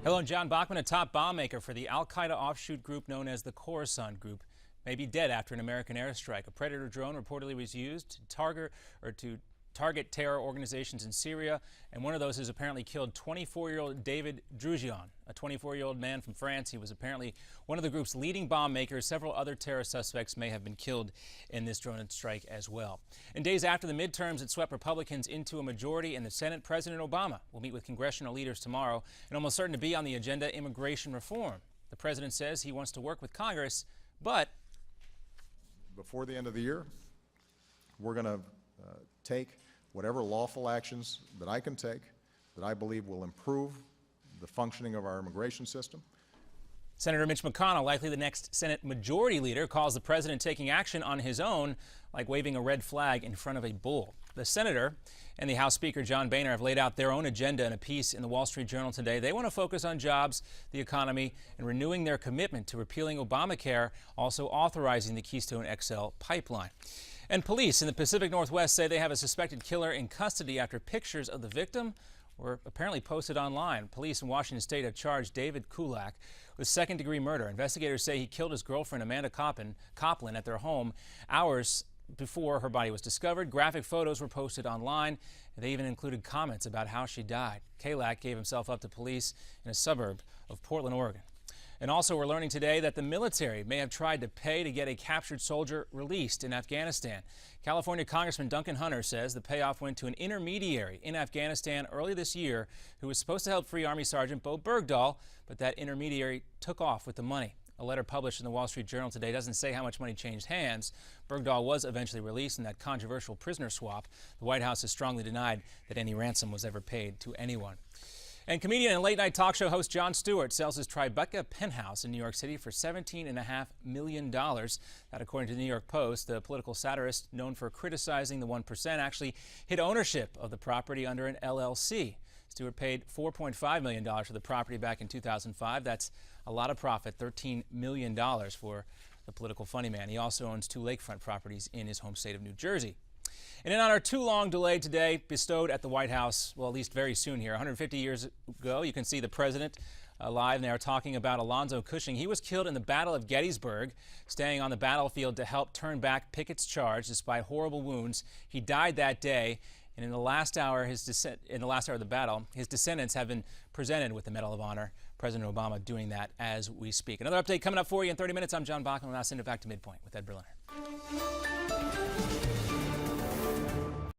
Hello, John Bachman, a top bomb maker for the al-Qaeda offshoot group known as the Khorasan Group, may be dead after an American airstrike. A Predator drone reportedly was used to target terror organizations in Syria, and one of those has apparently killed 24-year-old David Drugion, a 24-year-old man from France. He was apparently one of the group's leading bomb makers. Several other terror suspects may have been killed in this drone strike as well. And days after the midterms that swept Republicans into a majority in the Senate, President Obama will meet with congressional leaders tomorrow, and almost certain to be on the agenda, immigration reform. The president says he wants to work with Congress, but before the end of the year, we're going to take whatever lawful actions that I can take that I believe will improve the functioning of our immigration system. Senator Mitch McConnell, likely the next Senate Majority Leader, calls the president taking action on his own like waving a red flag in front of a bull. The senator and the House Speaker John Boehner have laid out their own agenda in a piece in the Wall Street Journal today. They want to focus on jobs, the economy, and renewing their commitment to repealing Obamacare, also authorizing the Keystone XL pipeline. And police in the Pacific Northwest say they have a suspected killer in custody after pictures of the victim were apparently posted online. Police in Washington State have charged David Kulak with second-degree murder. Investigators say he killed his girlfriend Amanda Coplin at their home hours before her body was discovered. Graphic photos were posted online. They even included comments about how she died. Kulak gave himself up to police in a suburb of Portland, Oregon. And also, we're learning today that the military may have tried to pay to get a captured soldier released in Afghanistan. California Congressman Duncan Hunter says the payoff went to an intermediary in Afghanistan early this year who was supposed to help free Army Sergeant Bo Bergdahl, but that intermediary took off with the money. A letter published in the Wall Street Journal today doesn't say how much money changed hands. Bergdahl was eventually released in that controversial prisoner swap. The White House has strongly denied that any ransom was ever paid to anyone. And comedian and late-night talk show host Jon Stewart sells his Tribeca penthouse in New York City for $17.5 million. That, according to the New York Post. The political satirist, known for criticizing the 1%, actually hid ownership of the property under an LLC. Stewart paid $4.5 million for the property back in 2005. That's a lot of profit, $13 million for the political funny man. He also owns 2 lakefront properties in his home state of New Jersey. And in honor too long delayed today, bestowed at the White House, well, at least very soon here, 150 years ago, you can see the president live, and they are talking about Alonzo Cushing. He was killed in the Battle of Gettysburg, staying on the battlefield to help turn back Pickett's charge despite horrible wounds. He died that day, and in the last hour of the battle, his descendants have been presented with the Medal of Honor. President Obama doing that as we speak. Another update coming up for you in 30 minutes. I'm John Bachman. I'll now send it back to Midpoint with Ed Berliner.